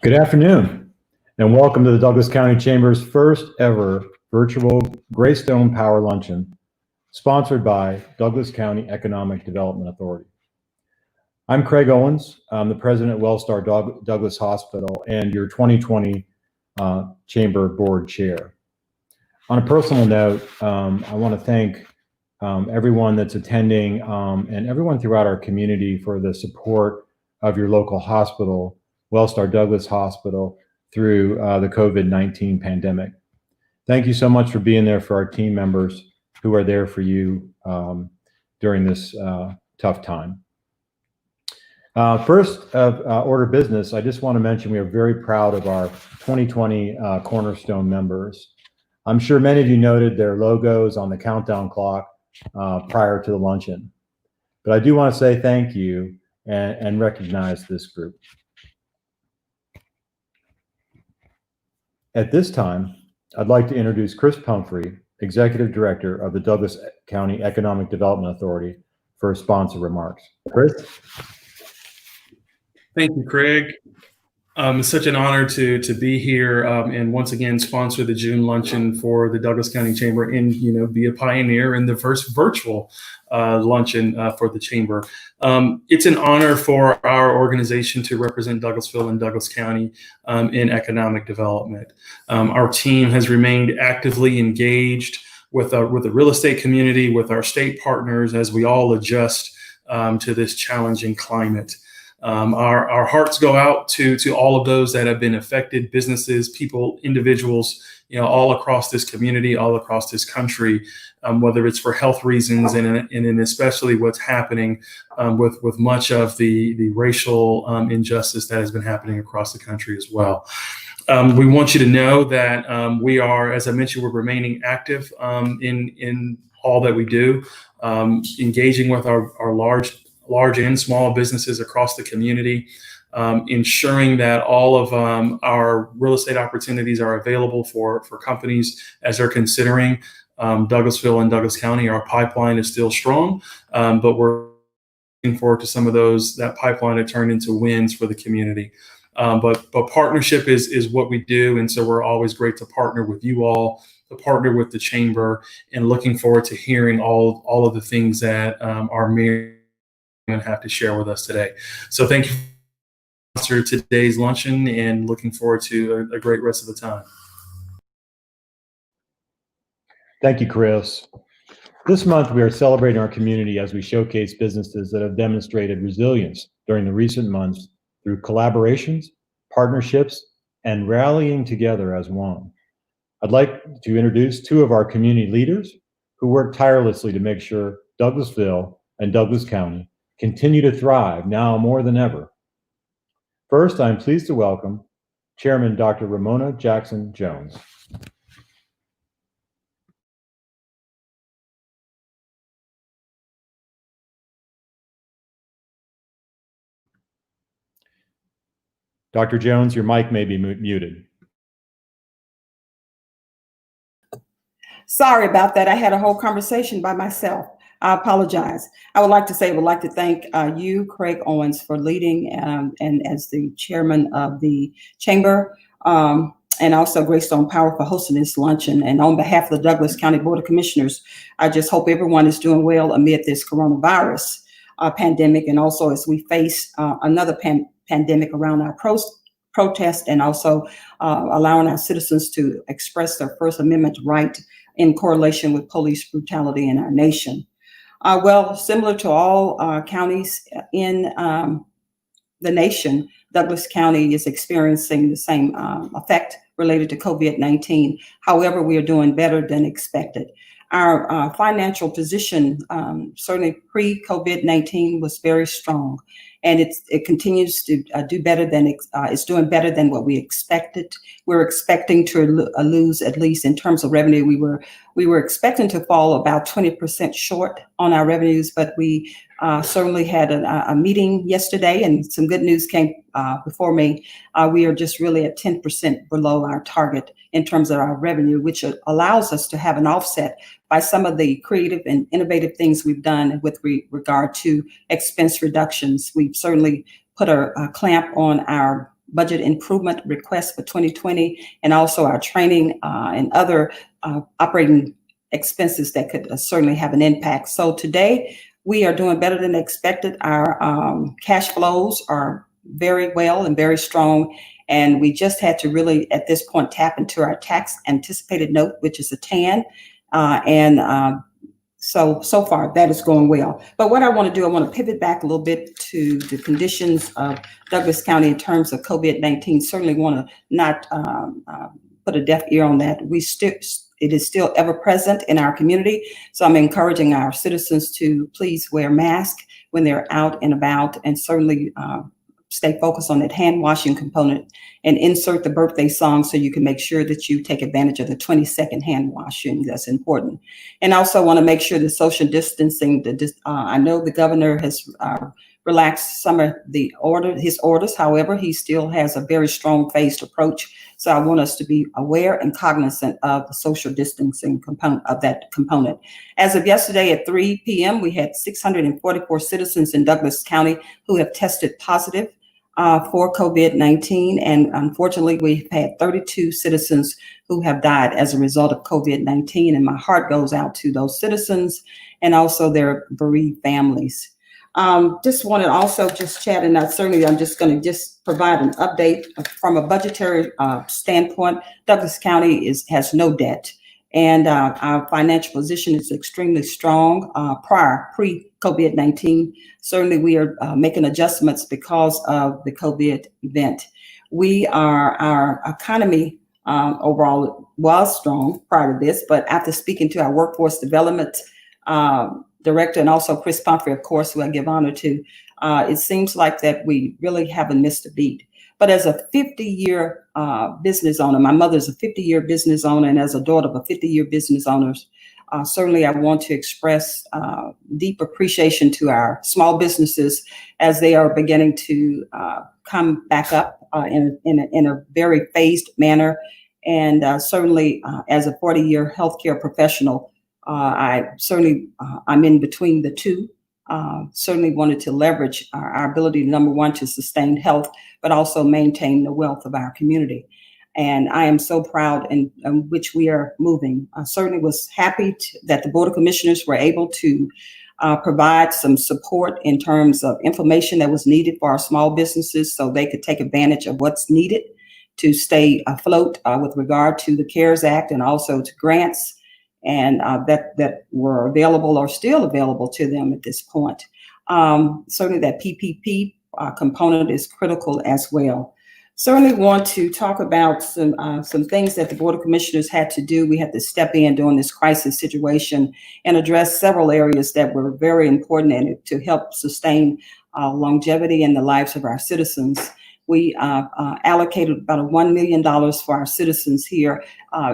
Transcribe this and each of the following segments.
Good afternoon, and welcome to the Douglas County Chamber's first ever Virtual GreyStone Power Luncheon, sponsored by Douglas County Economic Development Authority. I'm Craig Owens. I'm the president at Wellstar Douglas Hospital and your 2020 Chamber Board Chair. On a personal note, I want to thank everyone that's attending and everyone throughout our community for the support of your local hospital, Wellstar Douglas Hospital, through the COVID-19 pandemic. Thank you so much for being there for our team members who are there for you during this tough time. First order of business, I just want to mention we are very proud of our 2020 Cornerstone members. I'm sure many of you noted their logos on the countdown clock prior to the luncheon. But I do want to say thank you and recognize this group. At this time, I'd like to introduce Chris Pumphrey, Executive Director of the Douglas County Economic Development Authority, for sponsor remarks. Chris? Thank you, Craig. It's such an honor to be here and once again sponsor the June luncheon for the Douglas County Chamber and be a pioneer in the first virtual luncheon for the Chamber. It's an honor for our organization to represent Douglasville and Douglas County in economic development. Our team has remained actively engaged with the real estate community, with our state partners as we all adjust to this challenging climate. Our hearts go out to all of those that have been affected, businesses, people, individuals, all across this community, all across this country, whether it's for health reasons and especially what's happening with much of the racial injustice that has been happening across the country as well. We want you to know that we are, as I mentioned, we're remaining active in all that we do, engaging with our large and small businesses across the community, ensuring that all of our real estate opportunities are available for companies as they're considering Douglasville and Douglas County. Our pipeline is still strong, but we're looking forward to some of that pipeline to turn into wins for the community. But partnership is what we do, and so we're always great to partner with you all, to partner with the Chamber, and looking forward to hearing all of the things that our mayor and have to share with us today. So thank you for today's luncheon and looking forward to a great rest of the time. Thank you, Chris. This month, we are celebrating our community as we showcase businesses that have demonstrated resilience during the recent months through collaborations, partnerships, and rallying together as one. I'd like to introduce two of our community leaders who work tirelessly to make sure Douglasville and Douglas County continue to thrive now more than ever. First, I'm pleased to welcome Chairman Dr. Romona Jackson-Jones. Dr. Jones, your mic may be muted. Sorry about that. I had a whole conversation by myself. I apologize. I would like to thank you, Craig Owens, for leading and as the chairman of the Chamber, and also GreyStone Power for hosting this luncheon. And on behalf of the Douglas County Board of Commissioners, I just hope everyone is doing well amid this coronavirus pandemic, and also as we face another pandemic around our protest, and also allowing our citizens to express their First Amendment right in correlation with police brutality in our nation. Well, similar to all counties in the nation, Douglas County is experiencing the same effect related to COVID-19. However, we are doing better than expected. Our financial position, certainly pre-COVID-19, was very strong, and it continues to do better than it's doing better than what we expected. We're expecting to lose, at least in terms of revenue. We were expecting to fall about 20% short on our revenues, but we certainly had a meeting yesterday, and some good news came before me. We are just really at 10% below our target in terms of our revenue, which allows us to have an offset by some of the creative and innovative things we've done with regard to expense reductions. We've certainly put a clamp on our budget improvement request for 2020, and also our training and other operating expenses that could certainly have an impact. So today we are doing better than expected. Our cash flows are very well and very strong. And we just had to really, at this point, tap into our tax anticipated note, which is a TAN. So far that is going well. But what I want to do, I want to pivot back a little bit to the conditions of Douglas County in terms of COVID-19. Certainly want to not put a deaf ear on that. It is still ever present in our community. So I'm encouraging our citizens to please wear masks when they're out and about, and certainly stay focused on that hand washing component, and insert the birthday song so you can make sure that you take advantage of the 20-second hand washing. That's important. And also want to make sure the social distancing, I know the governor has relaxed some of his orders. However, he still has a very strong phased approach. So I want us to be aware and cognizant of the social distancing component of that component. As of yesterday at 3 p.m., we had 644 citizens in Douglas County who have tested positive for COVID-19. And unfortunately, we've had 32 citizens who have died as a result of COVID-19. And my heart goes out to those citizens and also their bereaved families. Just wanted to also just chat, and I'm just going to provide an update from a budgetary standpoint. Douglas County has no debt, and our financial position is extremely strong pre-COVID-19. Certainly, we are making adjustments because of the COVID event. Our economy overall was strong prior to this, but after speaking to our workforce development director, and also Chris Pumphrey, of course, who I give honor to, it seems like that we really haven't missed a beat. But as a 50-year business owner, my mother's a 50-year business owner, and as a daughter of a 50-year business owner, certainly I want to express deep appreciation to our small businesses as they are beginning to come back up in a very phased manner. And certainly as a 40-year healthcare professional, I'm in between the two. Certainly wanted to leverage our ability, number one, to sustain health, but also maintain the wealth of our community. And I am so proud in which we are moving. I certainly was happy that the Board of Commissioners were able to provide some support in terms of information that was needed for our small businesses so they could take advantage of what's needed to stay afloat with regard to the CARES Act and also to grants and that were available or still available to them at this point. Certainly that PPP component is critical as well. Certainly want to talk about some things that the Board of Commissioners had to do. We had to step in during this crisis situation and address several areas that were very important and to help sustain longevity in the lives of our citizens. We allocated about $1 million for our citizens here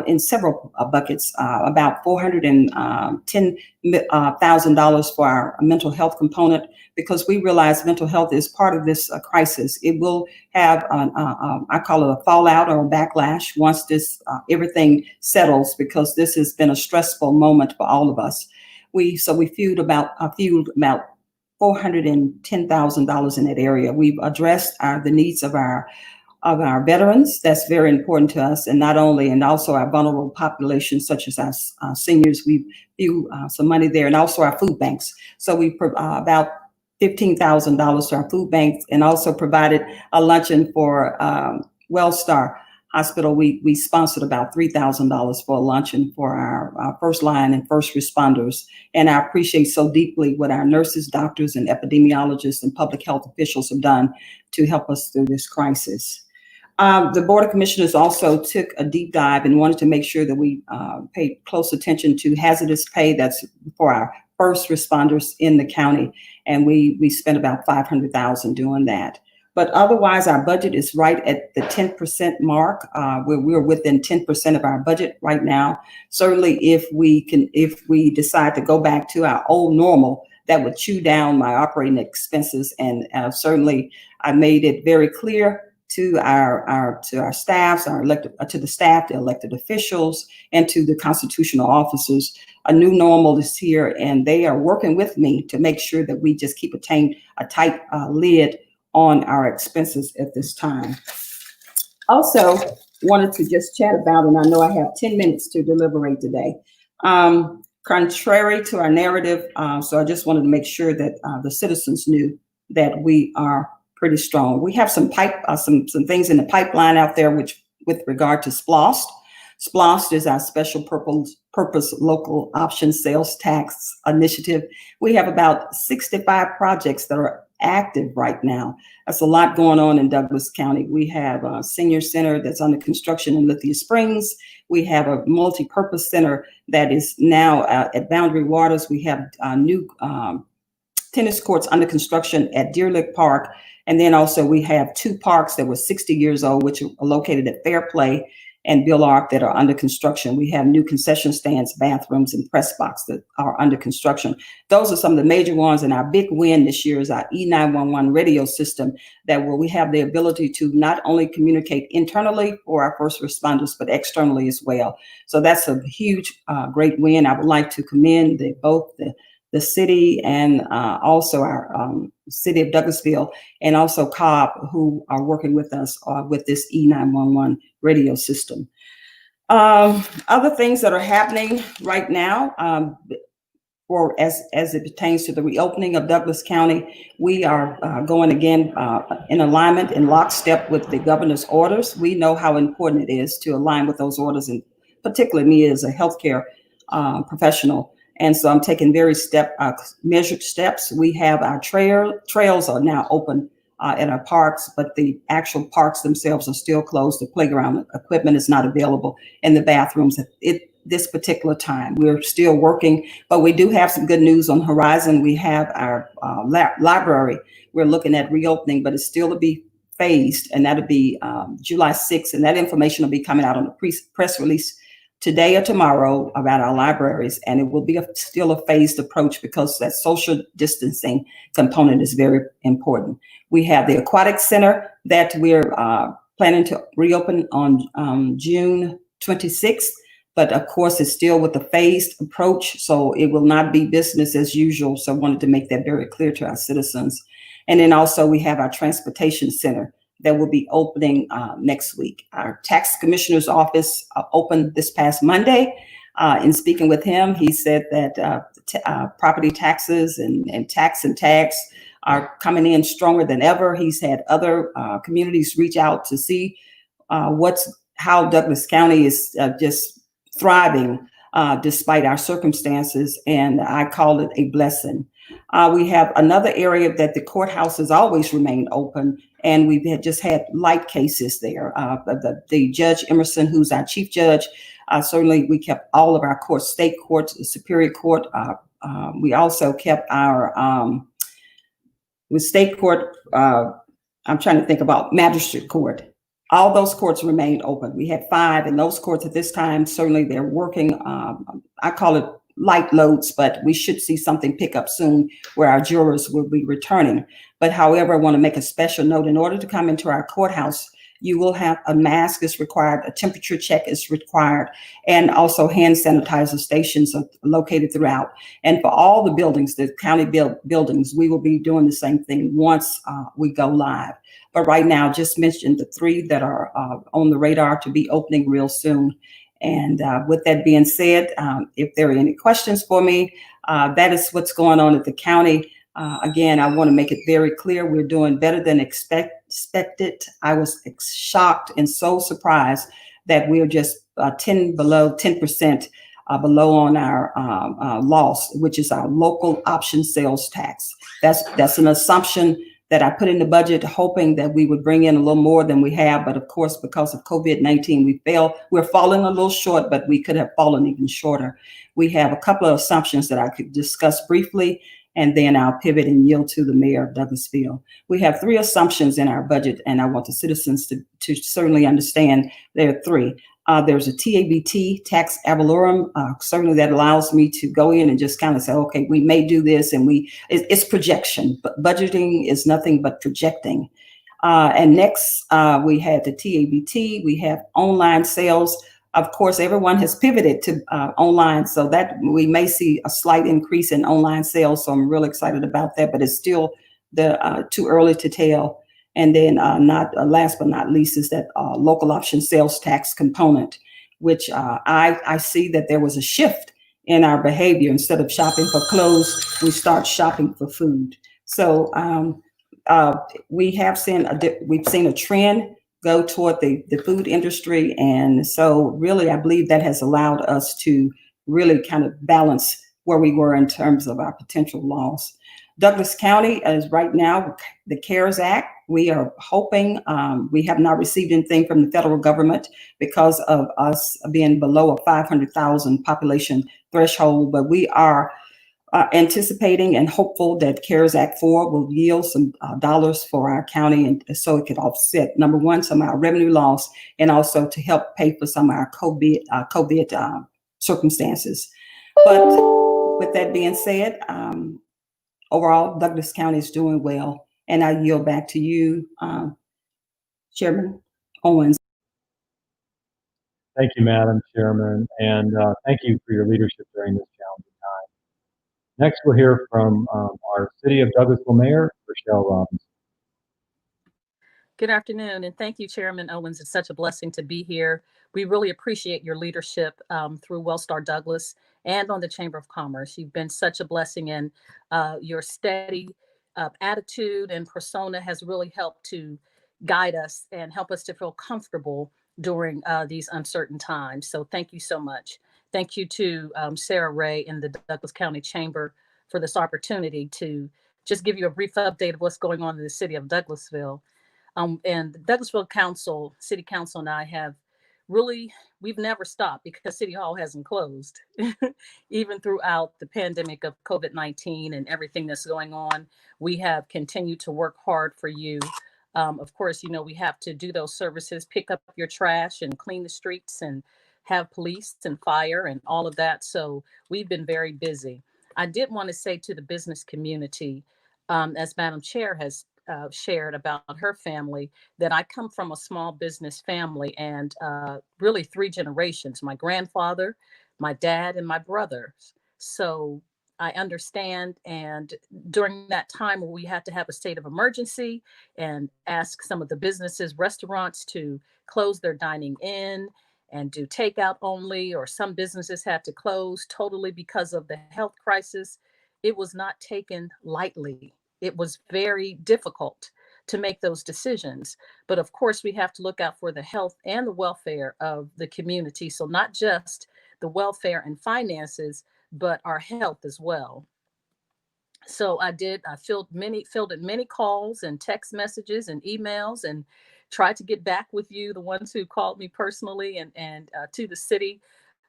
in several buckets, about $410,000 for our mental health component, because we realize mental health is part of this crisis. It will have, I call it a fallout or a backlash once this everything settles, because this has been a stressful moment for all of us. We fueled about $410,000 in that area. We've addressed the needs of our veterans. That's very important to us, and also our vulnerable populations, such as our seniors. We view some money there, and also our food banks. So we about $15,000 to our food banks, and also provided a luncheon for Wellstar Hospital. We sponsored about $3,000 for a luncheon for our first line and first responders. And I appreciate so deeply what our nurses, doctors, and epidemiologists and public health officials have done to help us through this crisis. The Board of Commissioners also took a deep dive and wanted to make sure that we paid close attention to hazardous pay. That's for our first responders in the county. And we spent about $500,000 doing that. But otherwise, our budget is right at the 10% mark. We're within 10% of our budget right now. Certainly, if we decide to go back to our old normal, that would chew down my operating expenses. And certainly, I made it very clear to our staffs, to the staff, the elected officials, and to the constitutional officers. A new normal is here, and they are working with me to make sure that we just keep a tight lid on our expenses at this time. Also wanted to just chat about, and I know I have 10 minutes to deliberate today. Contrary to our narrative, so I just wanted to make sure that the citizens knew that we are pretty strong. We have some things in the pipeline out there, which with regard to SPLOST. SPLOST is our special purpose local option sales tax initiative. We have about 65 projects that are active right now. That's a lot going on in Douglas County. We have a senior center that's under construction in Lithia Springs. We have a multi-purpose center that is now at Boundary Waters. We have new tennis courts under construction at Deer Lick Park. And then also we have 2 parks that were 60 years old, which are located at Fair Play and Bill Ark that are under construction. We have new concession stands, bathrooms, and press box that are under construction. Those are some of the major ones. And our big win this year is our E911 radio system that we have the ability to not only communicate internally for our first responders, but externally as well. So that's a huge, great win. I would like to commend both the city and also our city of Douglasville and also Cobb, who are working with us with this E911 radio system. Other things that are happening right now, as it pertains to the reopening of Douglas County, we are going again in alignment, in lockstep with the governor's orders. We know how important it is to align with those orders, and particularly me as a healthcare professional. And so I'm taking very measured steps. We have our trails are now open at our parks, but the actual parks themselves are still closed. The playground equipment is not available in the bathrooms at this particular time. We're still working, but we do have some good news on the horizon. We have our library. We're looking at reopening, but it's still to be phased, and that'll be July 6th. And that information will be coming out on the press release today or tomorrow about our libraries, and it will be still a phased approach because that social distancing component is very important. We have the aquatic center that we're planning to reopen on June 26th, but of course it's still with a phased approach, so it will not be business as usual. So I wanted to make that very clear to our citizens. And then also we have our transportation center that will be opening next week. Our tax commissioner's office opened this past Monday. In speaking with him, he said that property taxes and tags are coming in stronger than ever. He's had other communities reach out to see how Douglas County is just thriving despite our circumstances, and I call it a blessing. We have another area that the courthouse has always remained open, and we've just had light cases there. The Judge Emerson, who's our chief judge, certainly we kept all of our courts, state courts, the Superior Court. We also kept our with state court. I'm trying to think about magistrate court. All those courts remained open. We had 5, and those courts at this time, certainly they're working. I call it light loads, but we should see something pick up soon where our jurors will be returning. But however, I want to make a special note. In order to come into our courthouse, you will have a mask is required, a temperature check is required, and also hand sanitizer stations are located throughout. And for all the buildings, the county buildings, we will be doing the same thing once we go live. But right now, just mentioned the 3 that are on the radar to be opening real soon. And with that being said, if there are any questions for me, that is what's going on at the county. Again, I want to make it very clear, we're doing better than expected. I was shocked and so surprised that we're just 10% below on our loss, which is our local option sales tax. That's an assumption that I put in the budget, hoping that we would bring in a little more than we have. But of course, because of COVID-19, we're falling a little short, but we could have fallen even shorter. We have a couple of assumptions that I could discuss briefly, and then I'll pivot and yield to the mayor of Douglasville. We have 3 assumptions in our budget, and I want the citizens to certainly understand there are 3. There's a TABT, tax ad valorem, certainly that allows me to go in and just kind of say, okay, we may do this, and it's projection, but budgeting is nothing but projecting. And next, we had the TABT, we have online sales. Of course, everyone has pivoted to online, so that we may see a slight increase in online sales. So I'm really excited about that, but it's still too early to tell. And then not last but not least is that local option sales tax component, which I see that there was a shift in our behavior. Instead of shopping for clothes, we start shopping for food. So we've seen a trend go toward the food industry. And so really, I believe that has allowed us to really kind of balance where we were in terms of our potential loss. Douglas County is right now, the CARES Act. We are hoping, we have not received anything from the federal government because of us being below a 500,000 population threshold, but we are anticipating and hopeful that CARES Act 4 will yield some dollars for our county, and so it could offset, number one, some of our revenue loss, and also to help pay for some of our COVID circumstances. But with that being said, overall, Douglas County is doing well, and I yield back to you, Chairman Owens. Thank you, Madam Chairman, and thank you for your leadership during this challenging time. Next, we'll hear from our City of Douglasville Mayor, Rochelle Robinson. Good afternoon, and thank you, Chairman Owens. It's such a blessing to be here. We really appreciate your leadership through Wellstar Douglas and on the Chamber of Commerce. You've been such a blessing, and your steady attitude and persona has really helped to guide us and help us to feel comfortable during these uncertain times. So thank you so much. Thank you to Sarah Ray and the Douglas County Chamber for this opportunity to just give you a brief update of what's going on in the city of Douglasville. And the Douglasville City Council and I have we've never stopped because City Hall hasn't closed. Even throughout the pandemic of COVID-19 and everything that's going on, we have continued to work hard for you. Of course, we have to do those services, pick up your trash and clean the streets and have police and fire and all of that. So we've been very busy. I did want to say to the business community, as Madam Chair has shared about her family, that I come from a small business family and really 3 generations, my grandfather, my dad, and my brothers. So I understand. And during that time where we had to have a state of emergency and ask some of the businesses, restaurants to close their dining in and do takeout only, or some businesses had to close totally because of the health crisis, it was not taken lightly. It was very difficult to make those decisions. But of course, we have to look out for the health and the welfare of the community. So not just the welfare and finances, but our health as well. So I fielded many calls and text messages and emails and tried to get back with you, the ones who called me personally and to the city.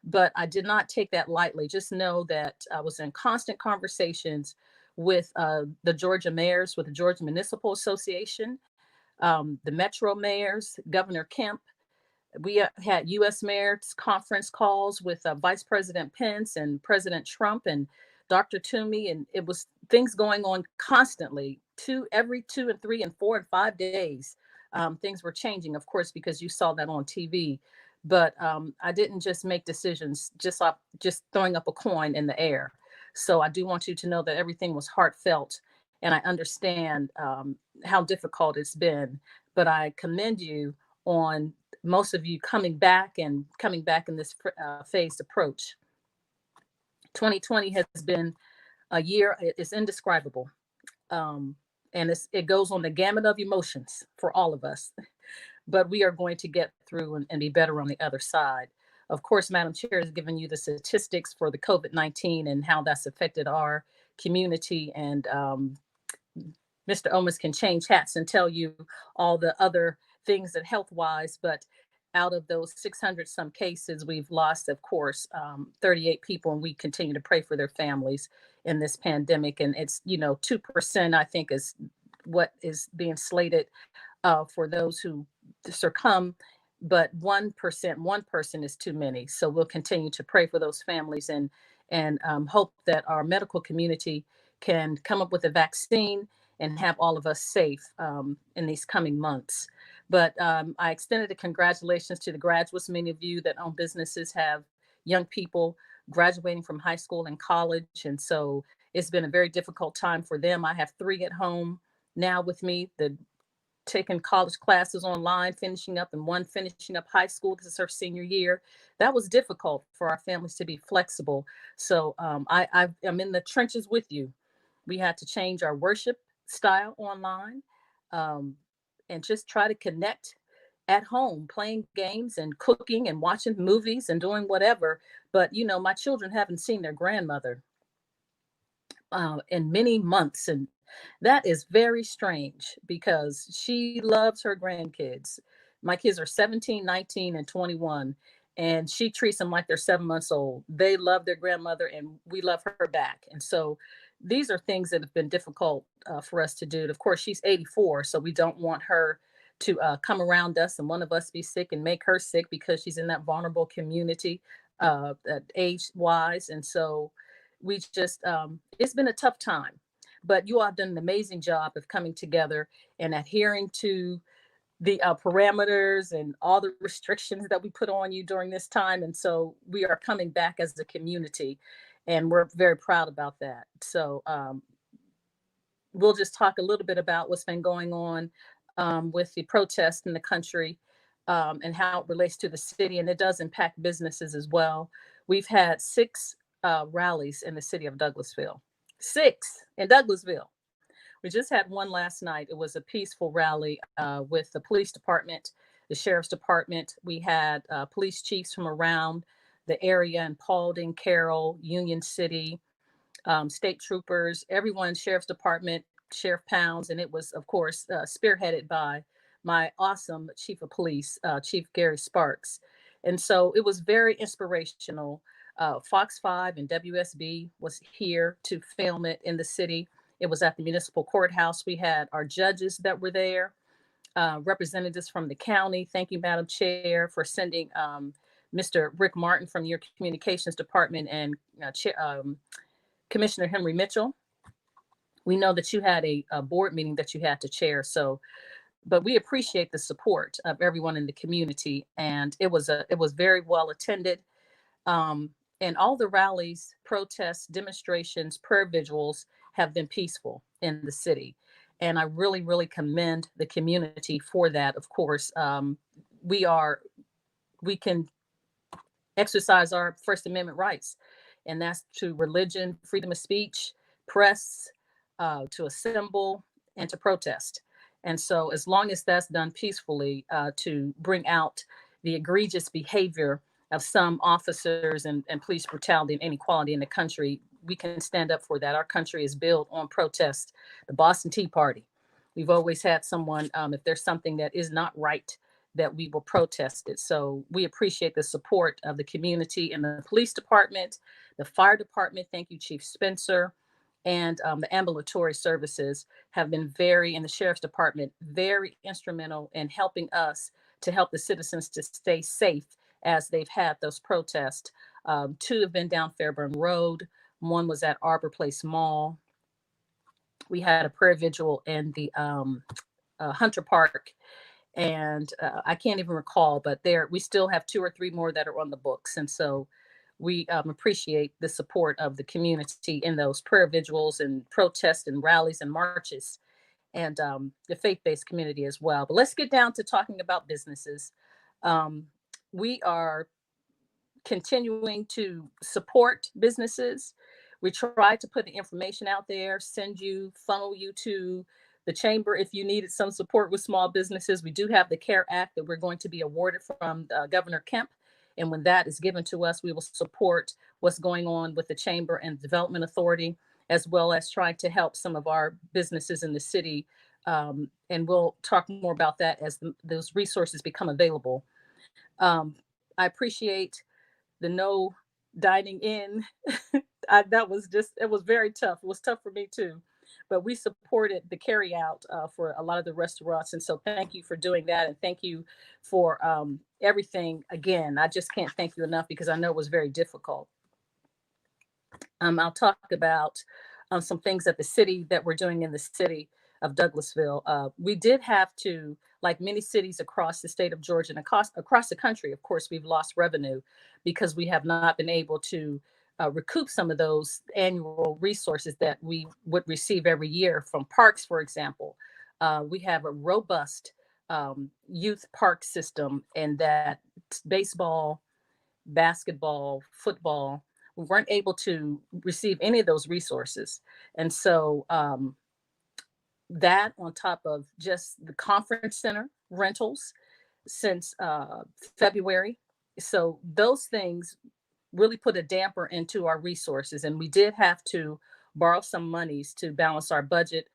But I did not take that lightly. Just know that I was in constant conversations with the Georgia mayors, with the Georgia Municipal Association, the Metro mayors, Governor Kemp. We had U.S. mayors conference calls with Vice President Pence and President Trump and Dr. Toomey, and it was things going on constantly, every 2 and 3 and 4 and 5 days. Things were changing, of course, because you saw that on TV. But I didn't just make decisions just throwing up a coin in the air. So I do want you to know that everything was heartfelt, and I understand how difficult it's been. But I commend you on most of you coming back in this phased approach. 2020 has been a year, it's indescribable. And it goes on the gamut of emotions for all of us. But we are going to get through and be better on the other side. Of course, Madam Chair has given you the statistics for the COVID-19 and how that's affected our community. And Mr. Owens can change hats and tell you all the other things that health-wise, but out of those 600 some cases, we've lost, of course, 38 people, and we continue to pray for their families in this pandemic. And it's, 2%, I think, is what is being slated for those who succumb, but 1%, one person is too many. So we'll continue to pray for those families and hope that our medical community can come up with a vaccine and have all of us safe in these coming months. But I extended a congratulations to the graduates. Many of you that own businesses have young people graduating from high school and college. And so it's been a very difficult time for them. I have 3 at home now with me. The taking college classes online, finishing up, and one finishing up high school. This is her senior year. That was difficult for our families to be flexible. So I'm in the trenches with you. We had to change our worship style online, um, and just try to connect at home, playing games and cooking and watching movies and doing whatever. But, you know, my children haven't seen their grandmother in many months. And that is very strange because she loves her grandkids. My kids are 17, 19, and 21, and she treats them like they're 7 months old. They love their grandmother, and we love her back. And so these are things that have been difficult for us to do. And of course, she's 84, so we don't want her to come around us and one of us be sick and make her sick because she's in that vulnerable community age wise. And so we just, it's been a tough time, but you all have done an amazing job of coming together and adhering to the parameters and all the restrictions that we put on you during this time. And so we are coming back as a community, and we're very proud about that. So we'll just talk a little bit about what's been going on with the protest in the country, and how it relates to the city. And it does impact businesses as well. We've had 6 rallies in the city of Douglasville. 6 in Douglasville. We just had one last night. It was a peaceful rally with the police department, the sheriff's department. We had police chiefs from around the area in Paulding, Carroll, Union City, state troopers, everyone, sheriff's department, Sheriff Pounds. And it was, of course, spearheaded by my awesome chief of police, Chief Gary Sparks. And so it was very inspirational. Fox 5 and WSB was here to film it in the city. It was at the municipal courthouse. We had our judges that were there, representatives from the county. Thank you, Madam Chair, for sending Mr. Rick Martin from your communications department and Commissioner Henry Mitchell. We know that you had a board meeting that you had to chair. So, but we appreciate the support of everyone in the community, and it was very well attended. And all the rallies, protests, demonstrations, prayer vigils have been peaceful in the city. And I really, really commend the community for that. Of course, we can exercise our First Amendment rights, and that's to religion, freedom of speech, press, to assemble, and to protest. And so as long as that's done peacefully, to bring out the egregious behavior of some officers and police brutality and inequality in the country, we can stand up for that. Our country is built on protest. The Boston Tea Party. We've always had someone, if there's something that is not right, that we will protest it. So we appreciate the support of the community and the police department, the fire department. Thank you, Chief Spencer. And the ambulatory services have been and the sheriff's department, very instrumental in helping us to help the citizens to stay safe as they've had those protests. 2 have been down Fairburn Road. 1 was at Arbor Place Mall. We had a prayer vigil in the Hunter Park. And I can't even recall, but we still have 2 or 3 more that are on the books. And so we appreciate the support of the community in those prayer vigils and protests and rallies and marches, and the faith-based community as well. But let's get down to talking about businesses. We are continuing to support businesses. We try to put the information out there, funnel you to the chamber if you needed some support with small businesses. We do have the CARE Act that we're going to be awarded from Governor Kemp. And when that is given to us, we will support what's going on with the Chamber and Development Authority, as well as trying to help some of our businesses in the city. And we'll talk more about that as those resources become available. I appreciate the no dining in. It was very tough. It was tough for me too. But we supported the carry out for a lot of the restaurants. And so thank you for doing that. And thank you for everything. Again, I just can't thank you enough because I know it was very difficult. I'll talk about some things that we're doing in the city of Douglasville. We did have to, like many cities across the state of Georgia and across the country, of course, we've lost revenue because we have not been able to recoup some of those annual resources that we would receive every year from parks, for example. We have a robust youth park system, and that baseball, basketball, football, we weren't able to receive any of those resources. And so that on top of just the conference center rentals since February. So those things really put a damper into our resources. And we did have to borrow some monies to balance our budget.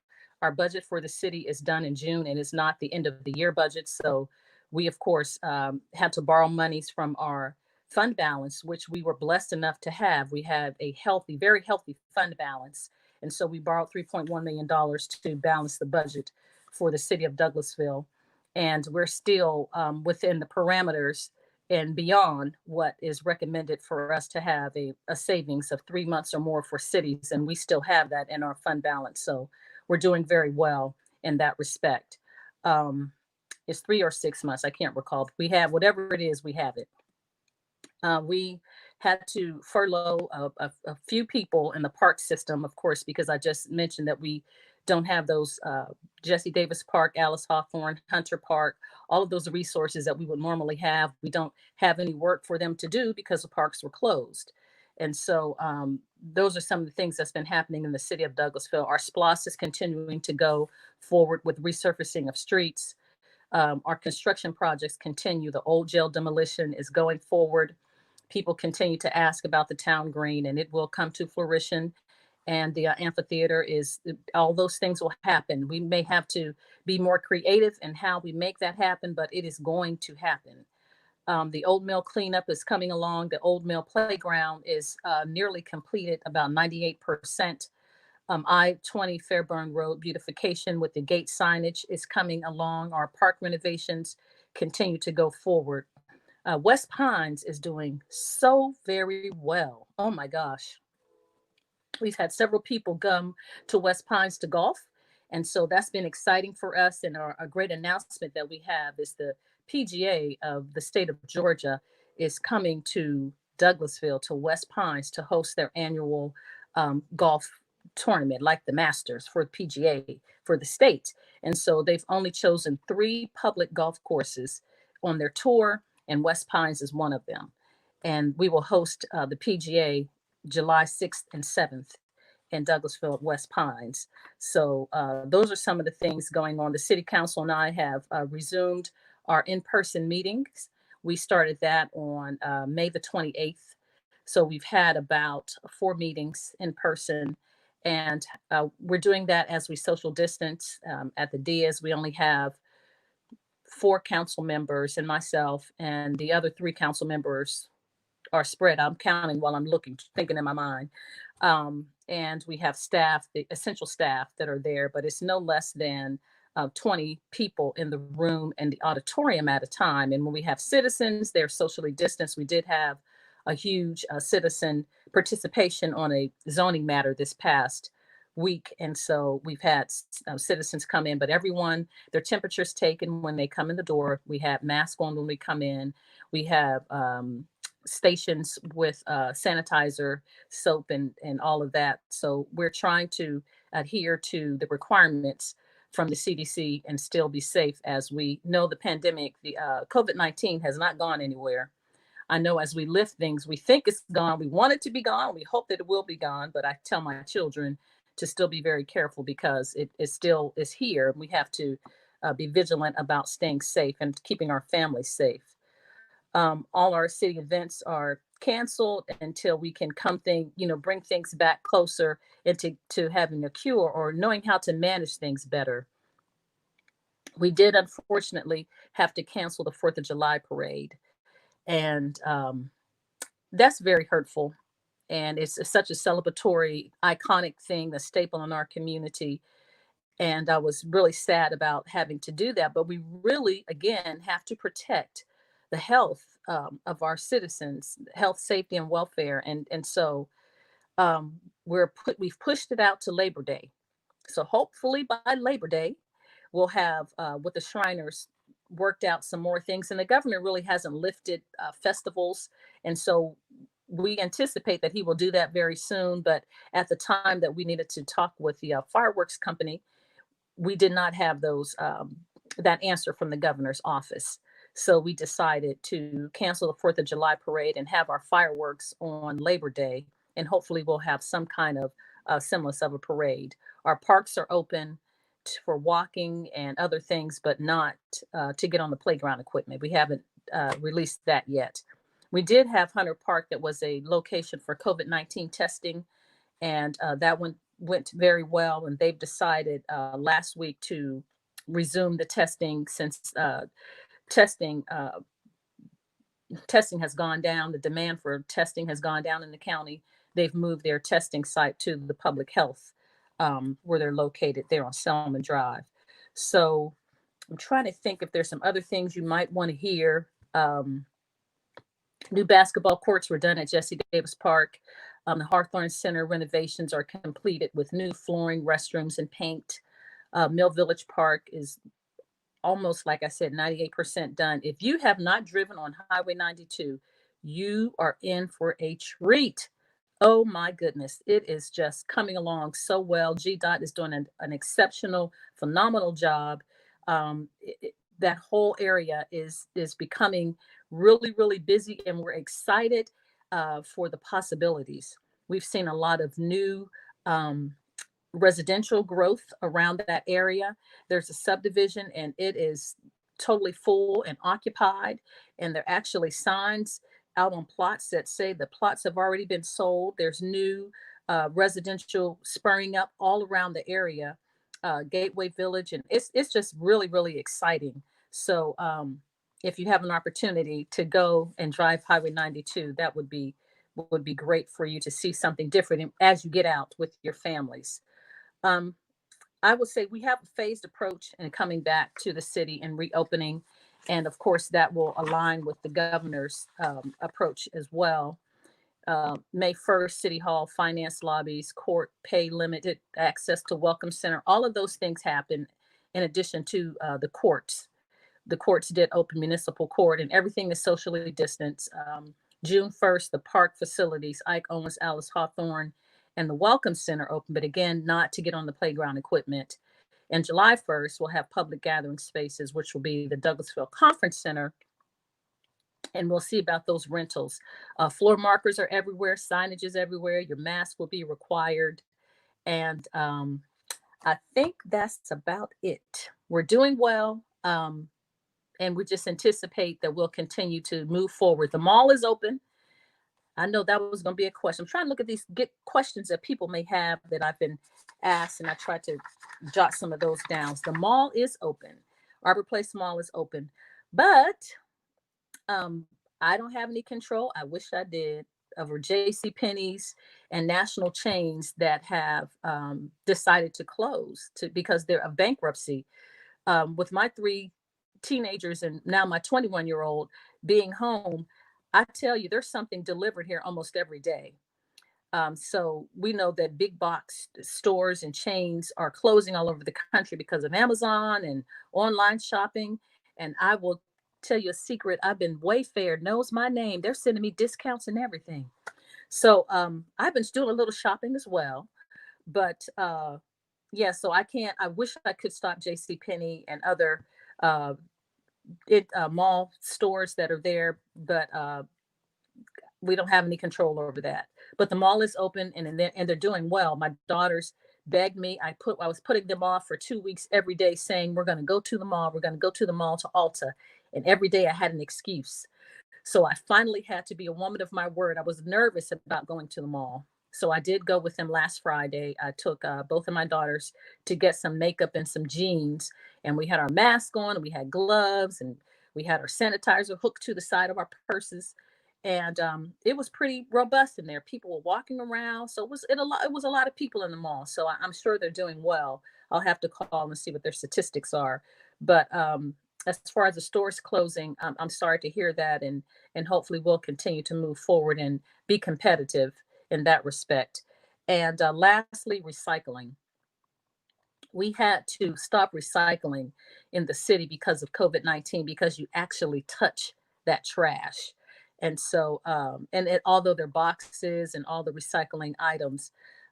Our budget for the city is done in June and it's not the end of the year budget. So we, of course, had to borrow monies from our fund balance, which we were blessed enough to have. We have a healthy, very healthy fund balance. And so we borrowed $3.1 million to balance the budget for the city of Douglasville. And we're still within the parameters and beyond what is recommended for us to have a savings of 3 months or more for cities. And we still have that in our fund balance. So we're doing very well in that respect. It's 3 or 6 months, I can't recall. We have whatever it is, we have it. We had to furlough a few people in the park system, of course, because I just mentioned that we don't have those Jesse Davis Park, Alice Hawthorne, Hunter Park, all of those resources that we would normally have. We don't have any work for them to do because the parks were closed. And so those are some of the things that's been happening in the city of Douglasville. Our SPLOST is continuing to go forward with resurfacing of streets. Our construction projects continue. The old jail demolition is going forward. People continue to ask about the town green, and it will come to fruition. And the amphitheater is, all those things will happen. We may have to be more creative in how we make that happen, but it is going to happen. The Old Mill cleanup is coming along. The Old Mill playground is nearly completed, about 98%. I-20 Fairburn Road beautification with the gate signage is coming along. Our park renovations continue to go forward. West Pines is doing so very well. Oh my gosh. We've had several people come to West Pines to golf. And so that's been exciting for us. And a great announcement that we have is the PGA of the state of Georgia is coming to Douglasville, to West Pines, to host their annual golf tournament, like the Masters for the PGA for the state. And so they've only chosen 3 public golf courses on their tour, and West Pines is one of them. And we will host the PGA July 6th and 7th in Douglasville at West Pines. So those are some of the things going on. The city council and I have resumed our in-person meetings. We started that on May the 28th. So we've had about 4 meetings in person, and we're doing that as we social distance. At the Diaz, we only have 4 council members and myself, and the other 3 council members are spread. I'm counting while I'm looking, thinking in my mind. And we have staff, the essential staff that are there, but it's no less than 20 people in the room and the auditorium at a time. And when we have citizens, they're socially distanced. We did have a huge citizen participation on a zoning matter this past week. And so we've had citizens come in, but everyone, their temperature's taken when they come in the door. We have masks on when we come in. We have stations with sanitizer, soap, and all of that. So we're trying to adhere to the requirements from the CDC and still be safe. As we know, the pandemic, the COVID-19 has not gone anywhere. I know as we lift things, we think it's gone. We want it to be gone. We hope that it will be gone. But I tell my children to still be very careful because it still is here. We have to be vigilant about staying safe and keeping our families safe. All our city events are canceled until we can bring things back closer into having a cure or knowing how to manage things better. We did unfortunately have to cancel the 4th of July parade. And that's very hurtful. And it's such a celebratory, iconic thing, a staple in our community. And I was really sad about having to do that. But we really, again, have to protect the health of our citizens, health, safety, and welfare. And so we've pushed it out to Labor Day. So hopefully by Labor Day, we'll have with the Shriners worked out some more things. And the governor really hasn't lifted festivals. And so we anticipate that he will do that very soon. But at the time that we needed to talk with the fireworks company, we did not have those that answer from the governor's office. So we decided to cancel the 4th of July parade and have our fireworks on Labor Day. And hopefully we'll have some kind of semblance of a parade. Our parks are open for walking and other things, but not to get on the playground equipment. We haven't released that yet. We did have Hunter Park that was a location for COVID-19 testing, and that went very well. And they've decided last week to resume the testing since testing has gone down. The demand for testing has gone down in the county. They've moved their testing site to the public health where they're located there on Selman Drive. So I'm trying to think if there's some other things you might want to hear. New basketball courts were done at Jesse Davis Park. The Hawthorne Center renovations are completed with new flooring, restrooms, and paint. Mill Village Park is almost, like I said, 98% done. If you have not driven on Highway 92, you are in for a treat. Oh my goodness, it is just coming along so well. GDOT is doing an exceptional, phenomenal job. That whole area is becoming really, really busy, and we're excited for the possibilities. We've seen a lot of new residential growth around that area. There's a subdivision and it is totally full and occupied. And there are actually signs out on plots that say the plots have already been sold. There's new residential spurring up all around the area, Gateway Village. And it's just really, really exciting. So if you have an opportunity to go and drive Highway 92, that would be great for you to see something different as you get out with your families. I would say we have a phased approach in coming back to the city and reopening. And of course, that will align with the governor's approach as well. May 1st, City Hall, finance lobbies, court pay, limited access to Welcome Center. All of those things happen in addition to the courts. The courts did open municipal court and everything is socially distanced. June 1st, the park facilities, Ike, Owens, Alice, Hawthorne, and the Welcome Center open, but again, not to get on the playground equipment. And July 1st, we'll have public gathering spaces, which will be the Douglasville Conference Center. And we'll see about those rentals. Floor markers are everywhere, signage is everywhere, your mask will be required. And I think that's about it. We're doing well. And we just anticipate that we'll continue to move forward. The mall is open. I know that was going to be a question. I'm trying to look at get questions that people may have that I've been asked, and I tried to jot some of those down. The mall is open. Arbor Place Mall is open, but I don't have any control. I wish I did, over JCPenney's and national chains that have decided to close because they're a bankruptcy. With my 3 teenagers and now my 21-year-old being home, I tell you, there's something delivered here almost every day. So we know that big box stores and chains are closing all over the country because of Amazon and online shopping. And I will tell you a secret. I've been Wayfair knows my name. They're sending me discounts and everything. So I've been doing a little shopping as well. But yeah, so I wish I could stop JCPenney and other mall stores that are there, but we don't have any control over that. But the mall is open and they're doing well. My daughters begged me. I was putting them off for 2 weeks every day, saying we're going to go to the mall. We're going to go to the mall to Ulta, and every day I had an excuse. So I finally had to be a woman of my word. I was nervous about going to the mall. So I did go with them last Friday. I took both of my daughters to get some makeup and some jeans, and we had our mask on, and we had gloves, and we had our sanitizer hooked to the side of our purses. And it was pretty robust in there. People were walking around. So it was a lot of people in the mall. So I'm sure they're doing well. I'll have to call and see what their statistics are. But as far as the stores closing, I'm sorry to hear that. And hopefully we'll continue to move forward and be competitive in that respect. And lastly, recycling. We had to stop recycling in the city because of COVID-19, because you actually touch that trash. And so, although they're boxes and all the recycling items,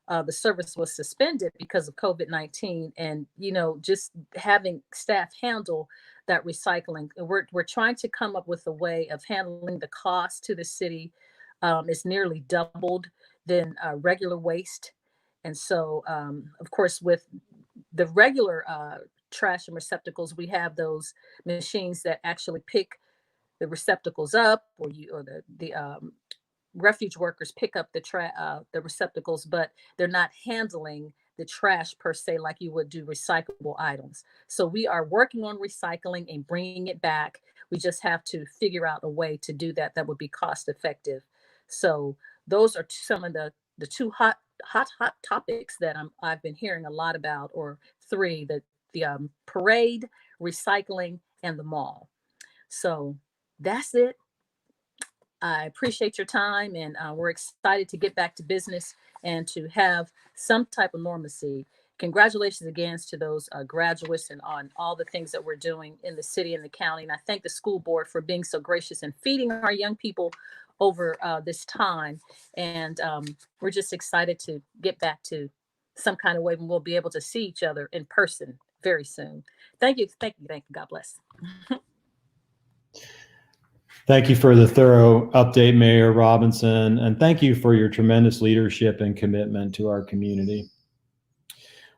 the service was suspended because of COVID-19, and just having staff handle that recycling. We're trying to come up with a way of handling the cost to the city. It's nearly doubled than regular waste, and so of course with the regular trash and receptacles, we have those machines that actually pick the receptacles up, or the refuge workers pick up the receptacles, but they're not handling the trash per se like you would do recyclable items. So we are working on recycling and bringing it back. We just have to figure out a way to do that would be cost effective. So those are some of the two hot topics that I've been hearing a lot about, or three: the parade, recycling, and the mall. So that's it. I appreciate your time, and we're excited to get back to business and to have some type of normalcy. Congratulations again to those graduates and on all the things that we're doing in the city and the county. And I thank the school board for being so gracious and feeding our young people over this time. And we're just excited to get back to some kind of way when we'll be able to see each other in person very soon. Thank you. Thank you. Thank you. God bless. Thank you for the thorough update, Mayor Robinson, and thank you for your tremendous leadership and commitment to our community.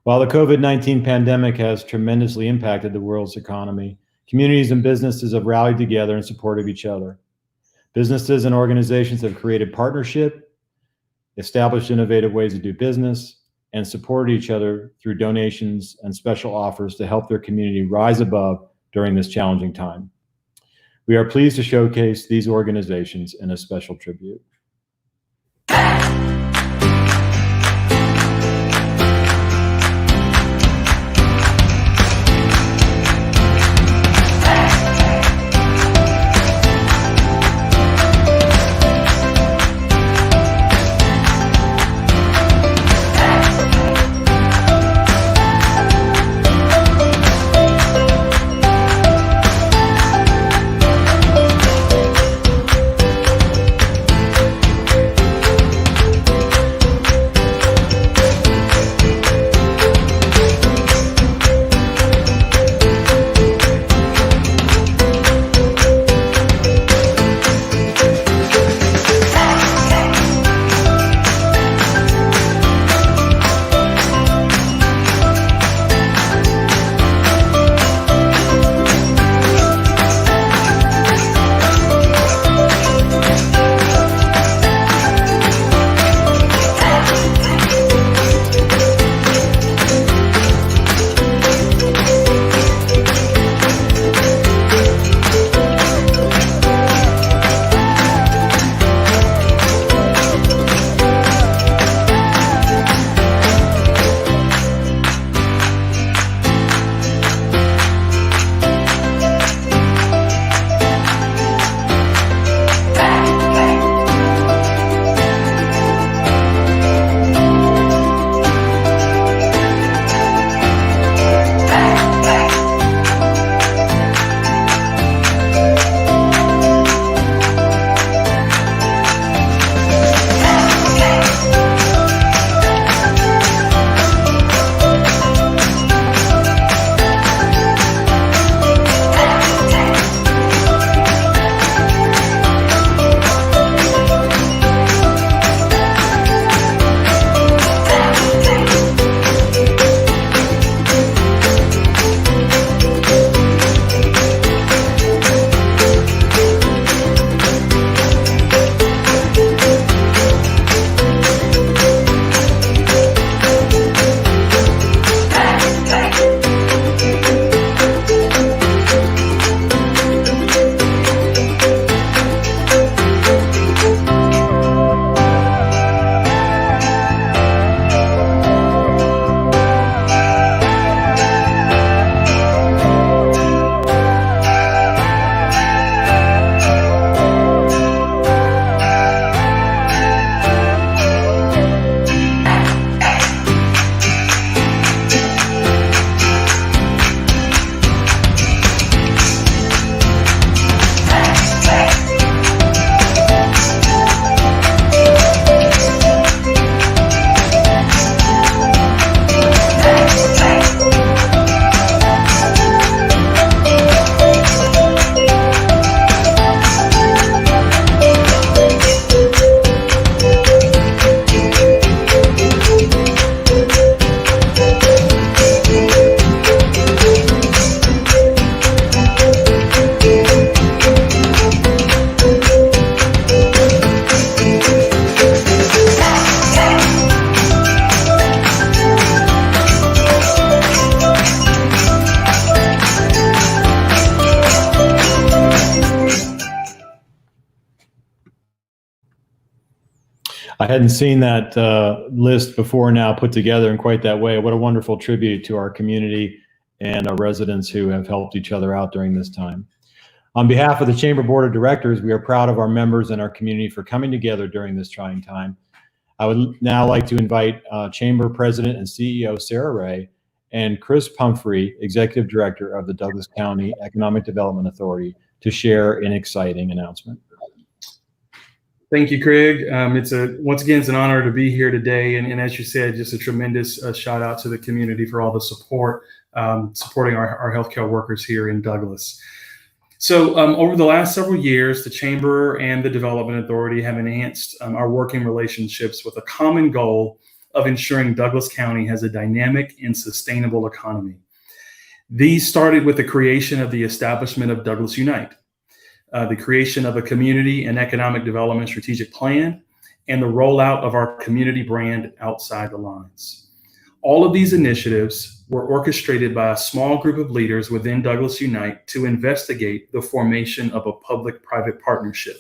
While the COVID-19 pandemic has tremendously impacted the world's economy, communities and businesses have rallied together in support of each other. Businesses and organizations have created partnership, established innovative ways to do business, and supported each other through donations and special offers to help their community rise above during this challenging time. We are pleased to showcase these organizations in a special tribute. hadn't seen that list before now put together in quite that way. What a wonderful tribute to our community and our residents who have helped each other out during this time. On behalf of the Chamber Board of Directors, we are proud of our members and our community for coming together during this trying time. I would now like to invite Chamber President and CEO Sarah Ray and Chris Pumphrey, Executive Director of the Douglas County Economic Development Authority, to share an exciting announcement. Thank you, Craig. Once again, it's an honor to be here today. And as you said, just a tremendous shout out to the community for all the support, supporting our healthcare workers here in Douglas. So over the last several years, the Chamber and the Development Authority have enhanced our working relationships with a common goal of ensuring Douglas County has a dynamic and sustainable economy. These started with the creation of the establishment of Douglas Unite, the creation of a community and economic development strategic plan, and the rollout of our community brand Outside the Lines. All of these initiatives were orchestrated by a small group of leaders within Douglas Unite to investigate the formation of a public-private partnership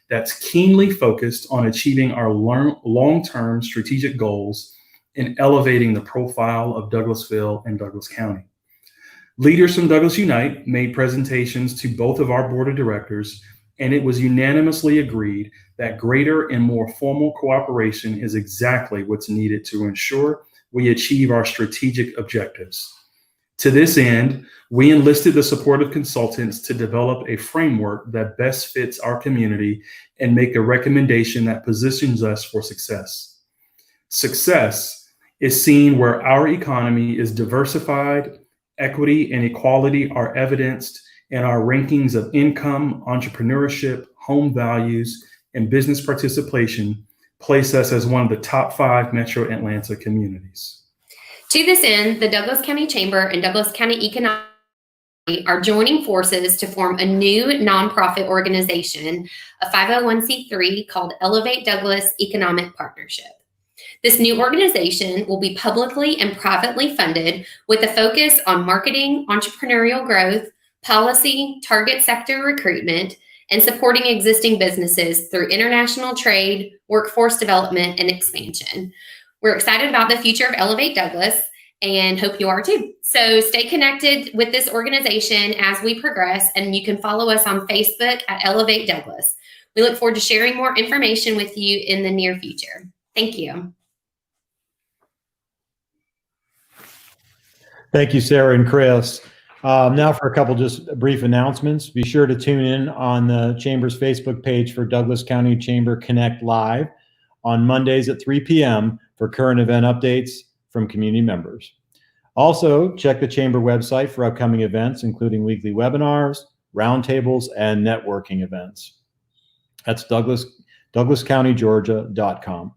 that's keenly focused on achieving our long-term strategic goals and elevating the profile of Douglasville and Douglas County. Leaders from Douglas Unite made presentations to both of our board of directors, and it was unanimously agreed that greater and more formal cooperation is exactly what's needed to ensure we achieve our strategic objectives. To this end, we enlisted the support of consultants to develop a framework that best fits our community and make a recommendation that positions us for success. Success is seen where our economy is diversified, equity and equality are evidenced, and our rankings of income, entrepreneurship, home values, and business participation place us as one of the top 5 Metro Atlanta communities. To this end, the Douglas County Chamber and Douglas County Economic are joining forces to form a new nonprofit organization, a 501c3 called Elevate Douglas Economic Partnership. This new organization will be publicly and privately funded with a focus on marketing, entrepreneurial growth, policy, target sector recruitment, and supporting existing businesses through international trade, workforce development, and expansion. We're excited about the future of Elevate Douglas and hope you are too. So stay connected with this organization as we progress, and you can follow us on Facebook at Elevate Douglas. We look forward to sharing more information with you in the near future. Thank you. Thank you, Sarah and Chris. Now for a couple just brief announcements. Be sure to tune in on the Chamber's Facebook page for Douglas County Chamber Connect Live on Mondays at 3 p.m. for current event updates from community members. Also, check the Chamber website for upcoming events, including weekly webinars, roundtables, and networking events. That's douglascountygeorgia.com.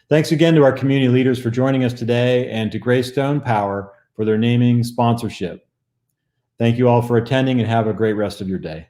Thanks again to our community leaders for joining us today, and to GreyStone Power for their naming sponsorship. Thank you all for attending, and have a great rest of your day.